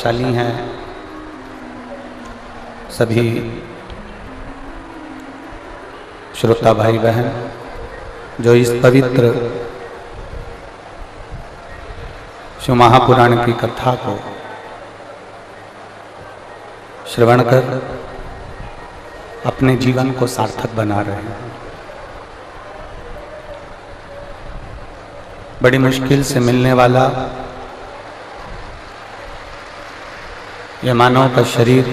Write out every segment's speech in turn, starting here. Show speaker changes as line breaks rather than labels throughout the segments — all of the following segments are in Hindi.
भाग्यशाली हैं सभी श्रोता भाई बहन जो इस पवित्र शिव महापुराण की कथा को श्रवण कर अपने जीवन को सार्थक बना रहे हैं। बड़ी मुश्किल से मिलने वाला यह मानव का शरीर,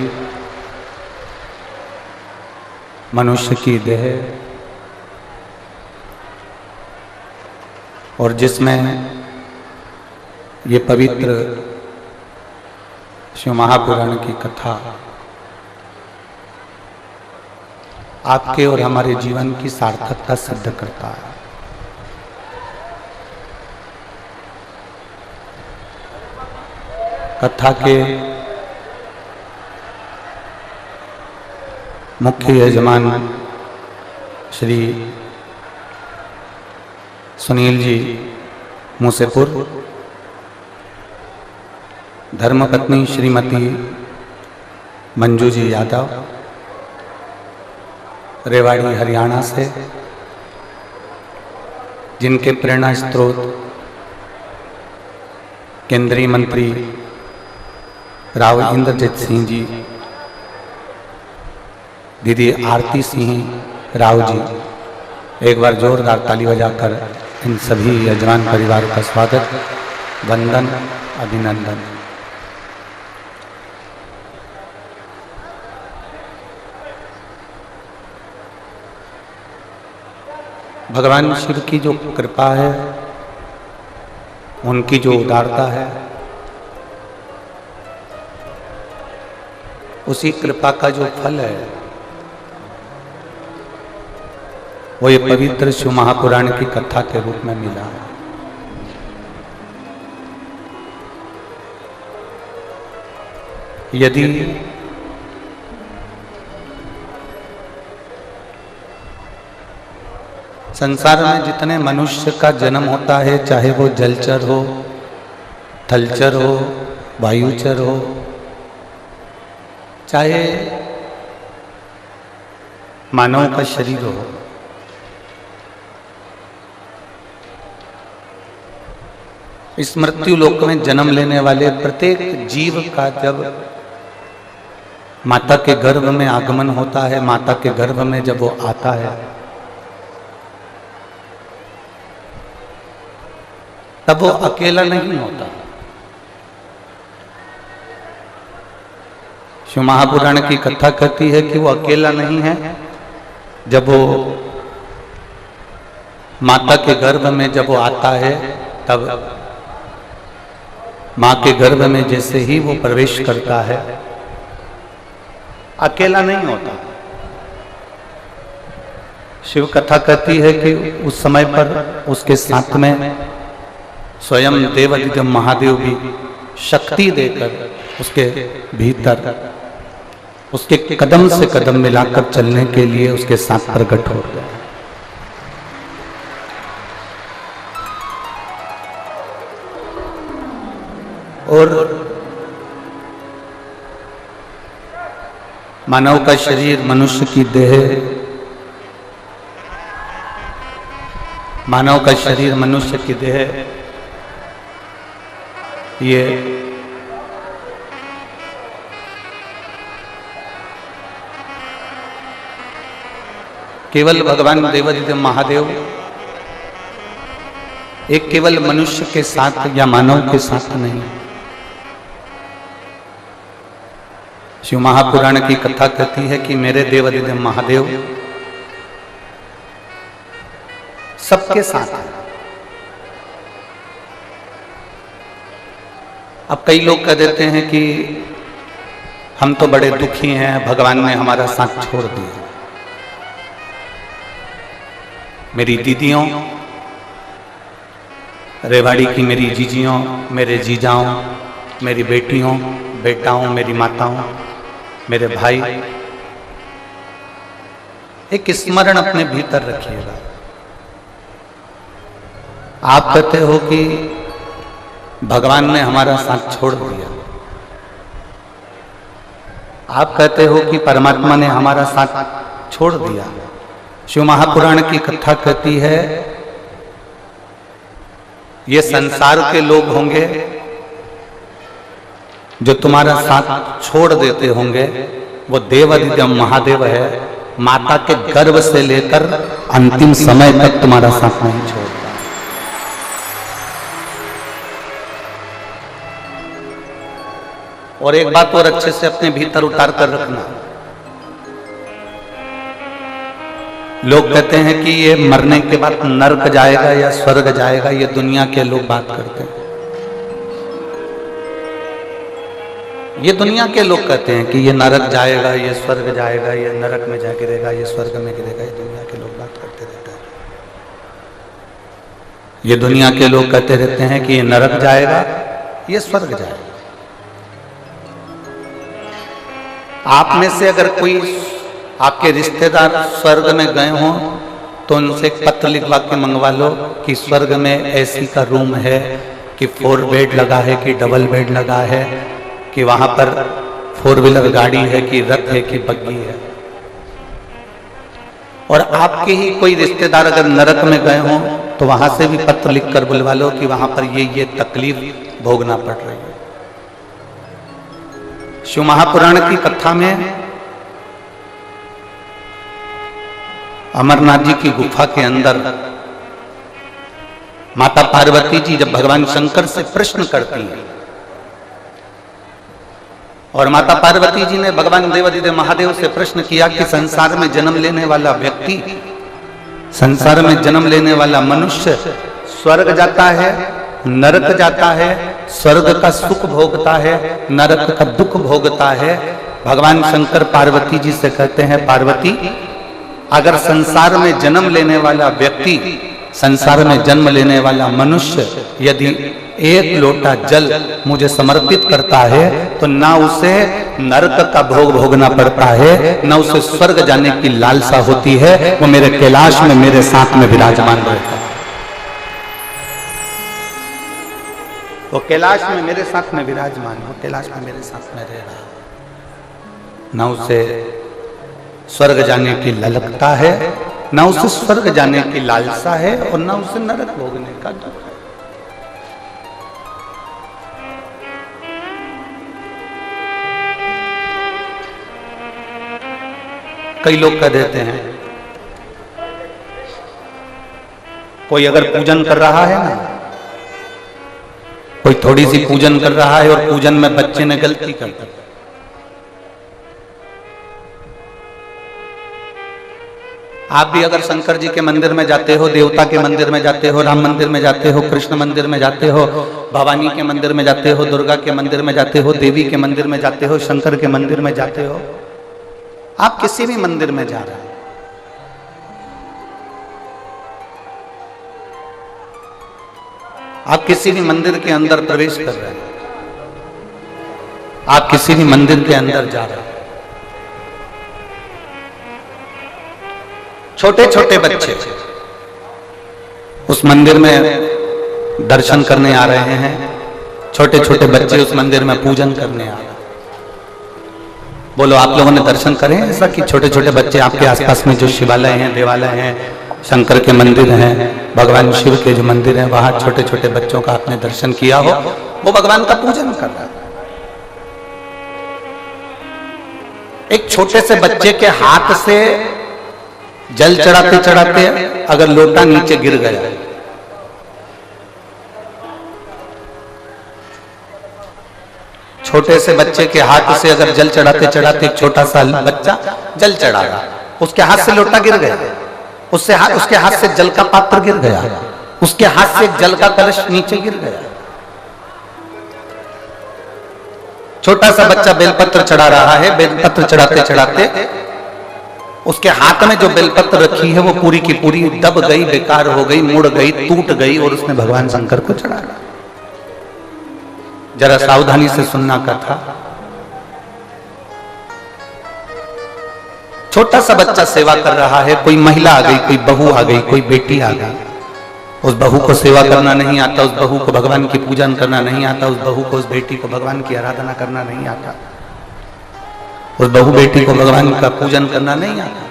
मनुष्य की देह, और जिसमें ये पवित्र शिव महापुराण की कथा आपके और हमारे जीवन की सार्थकता सिद्ध करता है। कथा के मुख्य यजमान श्री सुनील जी मूसेपुर, धर्मपत्नी श्रीमती मंजू जी यादव रेवाड़ी हरियाणा से, जिनके प्रेरणा स्रोत केंद्रीय मंत्री राव इंद्रजीत सिंह जी, दीदी आरती सिंह राव जी। एक बार जोरदार ताली बजाकर इन सभी यजमान परिवार का स्वागत, वंदन, अभिनंदन। भगवान शिव की जो कृपा है, उनकी जो उदारता है, उसी कृपा का जो फल है वो ये पवित्र शिव महापुराण की कथा के रूप में मिला है। यदि संसार में जितने मनुष्य का जन्म होता है, चाहे वो जलचर हो, थलचर हो, वायुचर हो, चाहे मानव का शरीर हो, इस मृत्यु लोक में जन्म लेने वाले प्रत्येक जीव का जब माता के गर्भ में आगमन होता है, माता के गर्भ में जब वो आता है, तब वो अकेला नहीं होता। शिव महापुराण की कथा कहती है कि वो अकेला नहीं है। जब वो माता के गर्भ में जब वो आता है, तब माँ के गर्भ में जैसे ही वो प्रवेश करता है, अकेला नहीं होता। शिव कथा कहती है कि उस समय पर उसके साथ में स्वयं देवादिदेव महादेव भी शक्ति देकर उसके भीतर उसके कदम से कदम मिलाकर चलने के लिए उसके साथ प्रकट हो गए। और मानव का शरीर, मनुष्य की देह, मानव का शरीर, मनुष्य की देह, ये केवल भगवान देवादिदेव महादेव एक केवल मनुष्य के साथ या मानव के साथ नहीं। शिव महापुराण की कथा कहती है कि मेरे देवादिदेव महादेव सबके साथ है। अब कई लोग कह देते हैं कि हम तो बड़े दुखी हैं, भगवान ने हमारा साथ छोड़ दिया। मेरी दीदियों, रेवाड़ी की मेरी जीजियों, मेरे जीजाओं, मेरी बेटियों, बेटाओं, मेरी माताओं, मेरे भाई, एक स्मरण अपने भीतर रखिएगा। आप कहते हो कि भगवान ने हमारा साथ छोड़ दिया, आप कहते हो कि परमात्मा ने हमारा साथ छोड़ दिया। शिव महापुराण की कथा कहती है ये संसार के लोग होंगे जो तुम्हारा साथ छोड़ देते होंगे, वो देवाधिदेव महादेव है, माता के गर्भ से लेकर अंतिम समय तक तुम्हारा साथ नहीं छोड़ता। और एक बात और अच्छे से अपने भीतर उतार कर रखना, लोग कहते हैं कि ये मरने के बाद नरक जाएगा या स्वर्ग जाएगा, ये दुनिया के लोग बात करते हैं। ये दुनिया के लोग कहते हैं कि ये नरक जाएगा, ये स्वर्ग जाएगा, ये नरक में जा गिरेगा, ये स्वर्ग में गिरेगा, ये दुनिया के लोग बात करते रहते हैं। ये दुनिया के लोग कहते रहते हैं कि ये नरक जाएगा, ये स्वर्ग जाएगा। आप में से अगर कोई आपके रिश्तेदार स्वर्ग में गए हों तो उनसे एक पत्र लिखवा के मंगवा लो कि स्वर्ग में एसी का रूम है, कि 4 बेड लगा है, कि डबल बेड लगा है, कि वहां पर 4 व्हीलर गाड़ी है, कि रथ है, कि बग्गी है। और आपके ही कोई रिश्तेदार अगर नरक में गए हों तो वहां से भी पत्र लिखकर बुलवा लो कि वहां पर ये तकलीफ भोगना पड़ रही है। शिव महापुराण की कथा में अमरनाथ जी की गुफा के अंदर माता पार्वती जी जब भगवान शंकर से प्रश्न करती हैं, और माता पार्वती जी ने भगवान देवाधिदेव महादेव से प्रश्न किया कि संसार में जन्म लेने वाला व्यक्ति, संसार में जन्म लेने वाला मनुष्य स्वर्ग जाता है, नरक जाता है, स्वर्ग का सुख भोगता है, नरक का दुख भोगता है। भगवान शंकर पार्वती जी से कहते हैं, पार्वती अगर संसार में जन्म लेने वाला व्यक्ति, संसार में जन्म लेने वाला मनुष्य यदि 1 लोटा जल मुझे समर्पित करता है तो ना उसे नरक का भोग भोगना पड़ता है, ना उसे स्वर्ग जाने की लालसा होती है, वो मेरे कैलाश में मेरे साथ में विराजमान रहता है। वो कैलाश में मेरे साथ में विराजमान, वो कैलाश में मेरे साथ में रह रहा है। ना उसे स्वर्ग जाने की ललकता है, ना उसे स्वर्ग जाने की लालसा है, और ना उसे नरक भोगने का दुख है। कई लोग कह देते हैं, कोई अगर पूजन कर रहा है ना, कोई थोड़ी सी पूजन कर रहा है और पूजन में बच्चे ने गलती कर दी, आप भी अगर शंकर जी के मंदिर में जाते हो, देवता के मंदिर में जाते हो, राम मंदिर में जाते हो, कृष्ण मंदिर में जाते हो, भवानी के मंदिर में जाते हो, दुर्गा के मंदिर में जाते हो, देवी के मंदिर में जाते हो, शंकर के मंदिर में जाते हो, आप किसी भी मंदिर में जा रहे हैं, आप किसी भी मंदिर के अंदर प्रवेश कर रहे हैं, आप किसी भी मंदिर के अंदर जा रहे हैं, छोटे छोटे बच्चे उस मंदिर में दर्शन करने आ रहे हैं, छोटे छोटे बच्चे उस मंदिर में पूजन करने आ रहे हैं। बोलो आप लोगों ने दर्शन करे ऐसा कि छोटे छोटे बच्चे आपके आसपास में जो शिवालय हैं, देवालय हैं, शंकर के मंदिर हैं, भगवान शिव के जो मंदिर हैं, वहां छोटे छोटे बच्चों का आपने दर्शन किया हो, वो भगवान का पूजन कर रहा है। एक छोटे से बच्चे के हाथ से जल चढ़ाते चढ़ाते अगर लोटा नीचे गिर गया, छोटे से बच्चे के हाथ से अगर जल चढ़ाते चढ़ाते एक छोटा सा बच्चा जल चढ़ा रहा, उसके हाथ से लोटा गिर गया, उसके हाथ से जल का पात्र गिर गया, उसके हाथ से जल का कलश नीचे गिर गया। छोटा सा बच्चा बेलपत्र चढ़ा रहा है, बेलपत्र चढ़ाते चढ़ाते उसके हाथ में जो बेलपत्र रखी है वो पूरी की पूरी दब गई, बेकार हो गई, मुड़ गई, टूट गई, और उसने भगवान शंकर को चढ़ा रहा। जरा सावधानी से सुनना कथा। छोटा सा बच्चा सेवा कर रहा है, कोई महिला आ गई, कोई बहू आ गई, कोई बेटी आ गई, उस बहू को सेवा करना नहीं आता, उस बहू को भगवान की पूजन करना नहीं आता, उस बहू को, उस बेटी को भगवान की आराधना करना नहीं आता। उस बहू बेटी को भगवान का पूजन करना नहीं आता,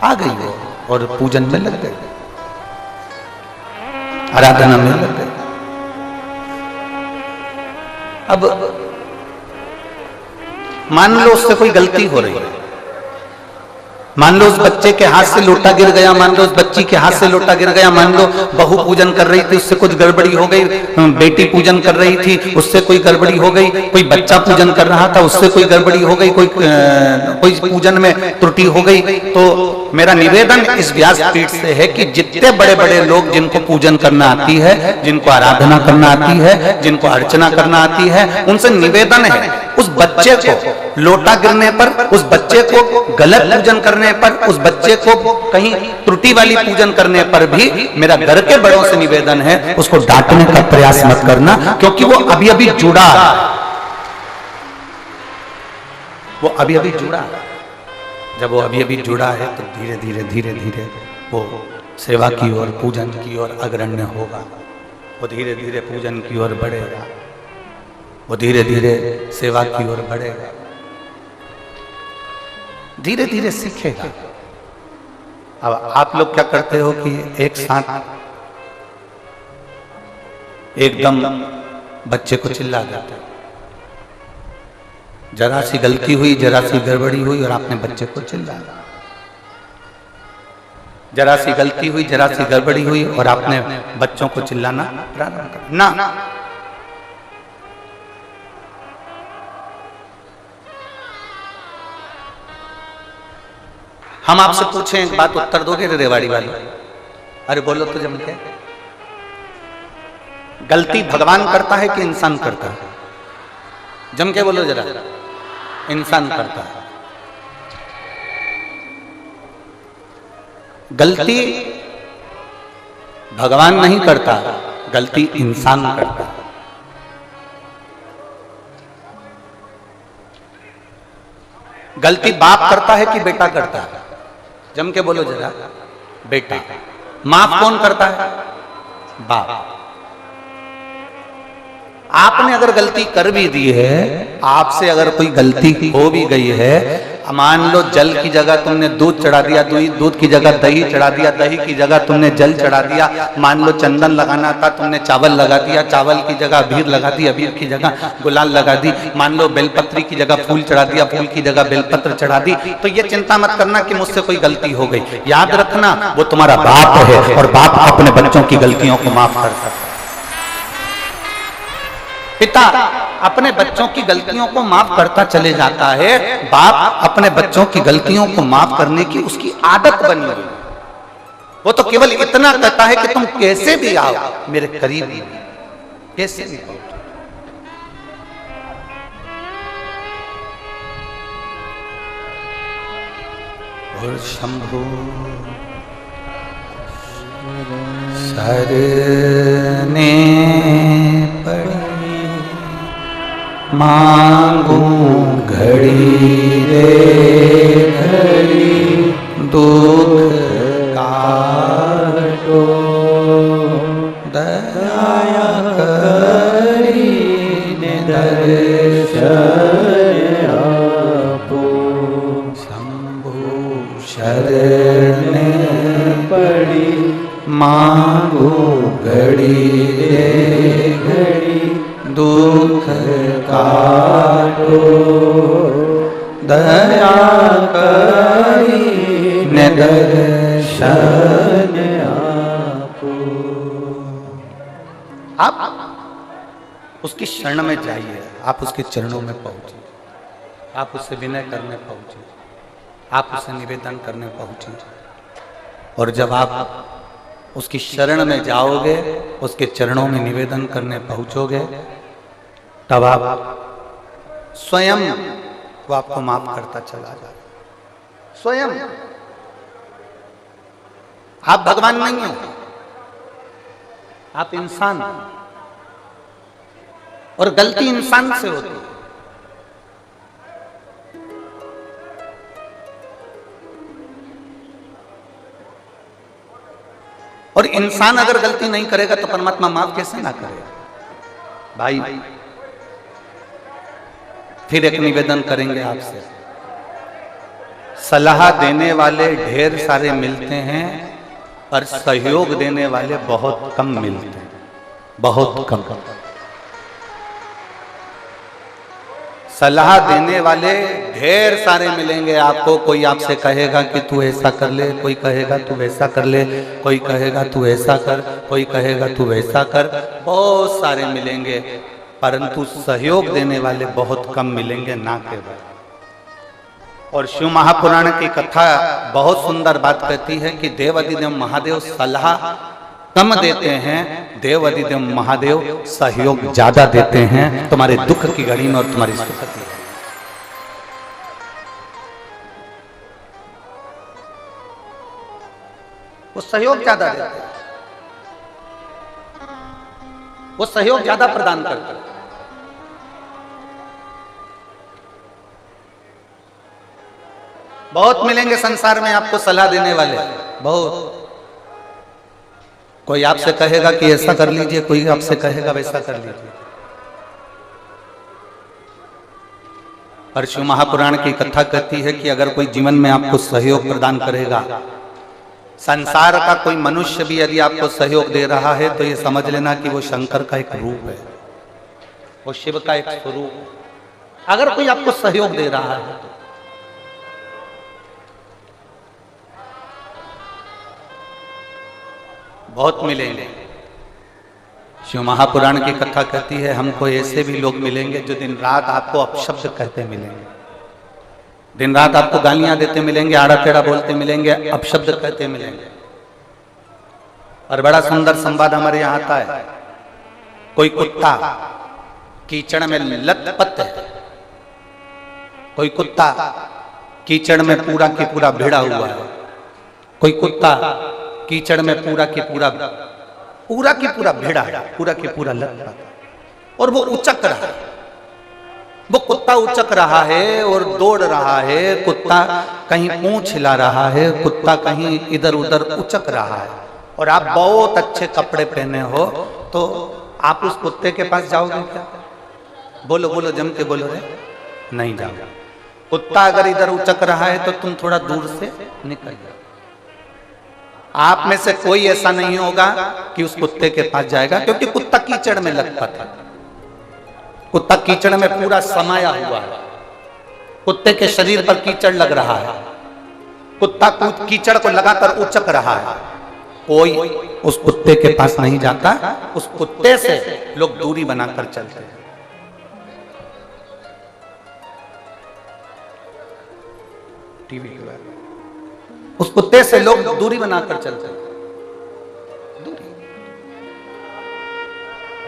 आ गई वो और पूजन में लग गई, आराधना में लग गई। अब मान लो उससे कोई गलती हो रही है, मान लो उस बच्चे के हाथ से लोटा गिर गया, मान लो उस बच्ची के हाथ से लोटा गिर गया, मान लो बहू पूजन कर रही थी उससे कुछ गड़बड़ी हो गई, बेटी पूजन कर रही थी उससे कोई गड़बड़ी हो गई, कोई बच्चा पूजन कर रहा था उससे कोई गड़बड़ी हो गई, कोई पूजन में त्रुटि हो गई। तो मेरा निवेदन इस व्यासपीठ से है कि जितने बड़े बड़े लोग जिनको पूजन करना आती है, जिनको आराधना करना आती है, जिनको अर्चना करना आती है, उनसे निवेदन है उस बच्चे को लोटा गिरने पर, उस बच्चे को गलत पूजन करने पर, उस बच्चे को कहीं त्रुटि वाली पूजन करने पर भी मेरा घर के बड़ों से निवेदन है उसको डांटने का प्रयास मत करना, क्योंकि वो अभी अभी जुड़ा, वो अभी अभी जुड़ा। जब वो अभी अभी जुड़ा है तो धीरे धीरे धीरे धीरे वो सेवा की ओर, पूजन की ओर अग्रण्य होगा, वो धीरे धीरे पूजन की ओर बढ़ेगा, वो धीरे धीरे सेवा की ओर बढ़ेगा, धीरे धीरे सीखेगा। अब आप लोग क्या करते हो कि एक साथ एकदम बच्चे को चिल्ला देते हो, जरा सी गलती हुई, जरा सी गड़बड़ी हुई और आपने बच्चे को चिल्लाया, जरा सी गलती हुई, जरा सी गड़बड़ी हुई और आपने बच्चों को चिल्लाना प्रारंभ कर ना। हम आपसे पूछें एक बात, उत्तर दोगे रेवाड़ी वाले? अरे बोलो तो जम के। गलती भगवान करता है कि इंसान करता है? जम के बोलो जरा। इंसान करता है। गलती भगवान नहीं करता, गलती इंसान करता है। गलती बाप करता है कि बेटा करता है? जम के बोलो जरा। बेटा। माफ कौन करता है? बाप। आपने अगर गलती कर भी दी है, आपसे अगर कोई गलती हो भी गई है, मान लो जल की जगह तुमने दूध चढ़ा दिया, दूध की जगह दही चढ़ा दिया, दही की जगह तुमने जल चढ़ा दिया, मान लो चंदन लगाना था तुमने चावल लगा दिया, चावल की जगह अबीर लगा दी, अबीर की जगह गुलाल लगा दी, मान लो बेलपत्री की जगह फूल चढ़ा दिया, फूल की जगह बेलपत्र चढ़ा दी, तो ये चिंता मत करना कि मुझसे कोई गलती हो गई। याद रखना वो तुम्हारा बाप है और बाप अपने बच्चों की गलतियों को माफ कर सकता है। पिता अपने बच्चों की गलतियों को माफ करता चले जाता है, बाप अपने बच्चों की गलतियों को माफ करने की उसकी आदत बनी हुई। वो तो केवल इतना कहता है कि तुम कैसे भी आओ मेरे करीब, कैसे भी आओ। और शंभु सरने पड़ी मांगू घड़ी रे घड़ी दुख काटो दया करी दर्शन आपो। शंभु शरण पड़ी मांगू घड़ी रे घड़ी दुख काटो दया करी दर्शन आपो। आप उसकी शरण में जाइए, आप उसके चरणों में पहुंचिए, आप उससे विनय करने पहुंचिए, आप उससे निवेदन करने पहुंचिए। और जब आप उसकी शरण में जाओगे, उसके चरणों में निवेदन करने पहुंचोगे, तब आप स्वयं वो आपको माफ करता चला जाए। स्वयं आप भगवान नहीं हो, आप इंसान, और गलती इंसान से होती है। और इंसान अगर गलती नहीं करेगा तो परमात्मा माफ कैसे ना करेगा? भाई फिर एक निवेदन करेंगे आपसे, सलाह देने वाले ढेर सारे मिलते हैं पर सहयोग देने वाले बहुत कम मिलते हैं, बहुत कम। सलाह देने वाले ढेर सारे मिलेंगे आपको। कोई आपसे कहेगा कि तू ऐसा कर ले, कोई कहेगा तू वैसा कर ले, कोई कहेगा तू ऐसा कर, कोई कहेगा तू वैसा कर, बहुत सारे मिलेंगे, परंतु सहयोग देने वाले बहुत कम मिलेंगे, ना केवल। और शिव महापुराण की कथा बहुत सुंदर बात कहती है कि देव अधिदेव महादेव सलाह कम देते हैं, देव अधिदेव महादेव सहयोग ज्यादा देते हैं तुम्हारे दुख की घड़ी में और तुम्हारी सुख की घड़ी। वो सहयोग ज्यादा देते हैं, वो सहयोग ज्यादा प्रदान करते हैं। बहुत मिलेंगे संसार में आपको सलाह देने वाले, बहुत। कोई आपसे कहेगा कि ऐसा कर लीजिए, कोई आपसे कहेगा वैसा कर लीजिए। और शिव महापुराण की कथा कहती है कि अगर कोई जीवन में आपको सहयोग प्रदान करेगा, संसार का कोई मनुष्य भी यदि आपको सहयोग दे रहा है तो ये समझ लेना कि वो शंकर का एक रूप है, वो शिव का एक स्वरूप। अगर कोई आपको सहयोग दे रहा है तो बहुत मिलेंगे। शिव महापुराण की कथा कहती है हमको ऐसे भी लोग मिलेंगे जो दिन रात आपको अपशब्द कहते मिलेंगे, दिन रात आपको गालियां देते मिलेंगे, आड़ा टेढ़ा बोलते मिलेंगे, अपशब्द कहते मिलेंगे। और बड़ा सुंदर संवाद हमारे यहाँ आता है, कोई कुत्ता कीचड़ में लथपथ है, कोई कुत्ता कीचड़ में पूरा की पूरा भिड़ा हुआ है, कोई कुत्ता कीचड़ में पूरा की पूरा भिड़ा है, पूरा की पूरा लथपथ, और वो उचक रहा है, वो कुत्ता उचक रहा है और दौड़ रहा है, कुत्ता कहीं पूंछ हिला रहा है, कुत्ता कहीं इधर उधर उचक रहा है। और आप बहुत अच्छे कपड़े पहने हो तो आप उस कुत्ते के पास जाओगे क्या? बोलो बोलो, जम के बोलो रे, नहीं जाओगे। कुत्ता अगर इधर उचक रहा है तो तुम थोड़ा दूर से निकल जाओ। आप में से कोई ऐसा नहीं होगा कि उस कुत्ते के पास जाएगा, क्योंकि कुत्ता कीचड़ में लथपथ है, कुत्ता कीचड़ में पूरा समाया हुआ है, कुत्ते के शरीर पर कीचड़ लग रहा है, कुत्ता कीचड़ को लगाकर उचक रहा है। कोई उस कुत्ते के पास नहीं जाता, उस कुत्ते से लोग दूरी बनाकर चलते हैं। टीवी के बारे में उस कुत्ते से लोग दूरी बनाकर चलते हैं, दूरी।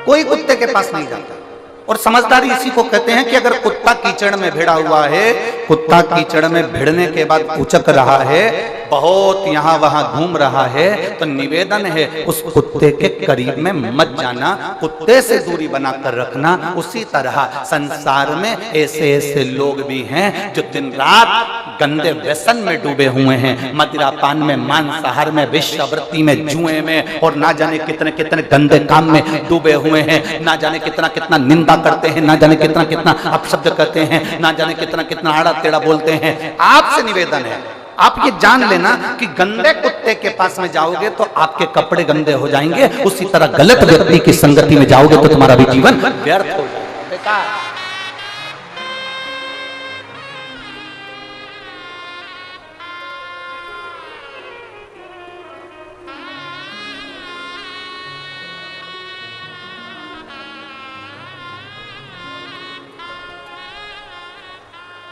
कोई कुत्ते के पास नहीं जाता। और समझदारी इसी को कहते हैं कि अगर कुत्ता कीचड़ में भिड़ा हुआ है, कुत्ता कीचड़ में भिड़ने के बाद उचक रहा है, बहुत यहाँ वहां घूम रहा है, तो निवेदन है उस कुत्ते के करीब में मत जाना, कुत्ते से दूरी बनाकर रखना। उसी तरह संसार में ऐसे ऐसे लोग भी हैं जो दिन रात गंदे व्यसन में डूबे हुए हैं, मदिरापान में, मांसाहार में, वेश्यावृत्ति में, जुए में, और ना जाने कितने कितने गंदे काम में डूबे हुए हैं, ना जाने कितना कितना निंदा करते हैं, ना जाने कितना कितना अपशब्द कहते हैं, ना जाने कितना कितना आड़ा टेढ़ा बोलते हैं। आपसे निवेदन है, आप ये जान लेना कि गंदे कुत्ते के पास में जाओगे तो आपके कपड़े गंदे हो जाएंगे, उसी तरह गलत व्यक्ति की संगति में जाओगे तो तुम्हारा भी जीवन व्यर्थ हो जाएगा, बेकार।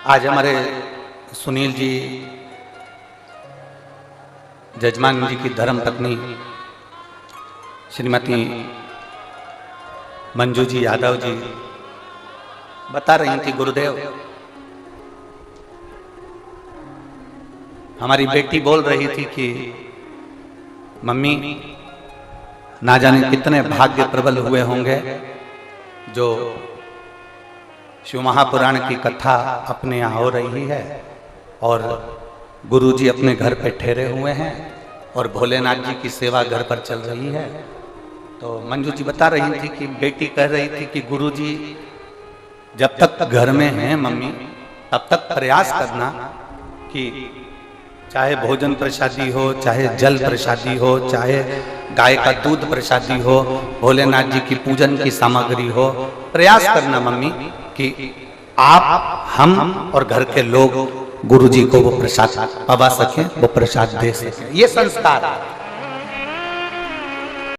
आज हमारे सुनील जी, जजमान जी की धर्म पत्नी श्रीमती मंजू जी यादव जी बता रही थी, गुरुदेव हमारी बेटी बोल रही थी कि मम्मी ना जाने कितने भाग्य प्रबल हुए होंगे जो शिव महापुराण की कथा अपने यहाँ हो रही है और गुरुजी अपने घर पे ठहरे हुए हैं और भोलेनाथ जी की सेवा घर पर चल रही है। तो मंजू जी बता रही थी कि बेटी कह रही थी कि गुरुजी जब तक घर में हैं मम्मी, तब तक प्रयास करना कि चाहे भोजन प्रसादी हो, चाहे जल प्रसादी हो, चाहे गाय का दूध प्रसादी हो, भोलेनाथ जी की पूजन की सामग्री हो, प्रयास करना मम्मी कि आप, हम और घर के लोग गुरु जी को वो प्रसाद पवा सकें, वो प्रसाद दे सकें। ये संस्कार है।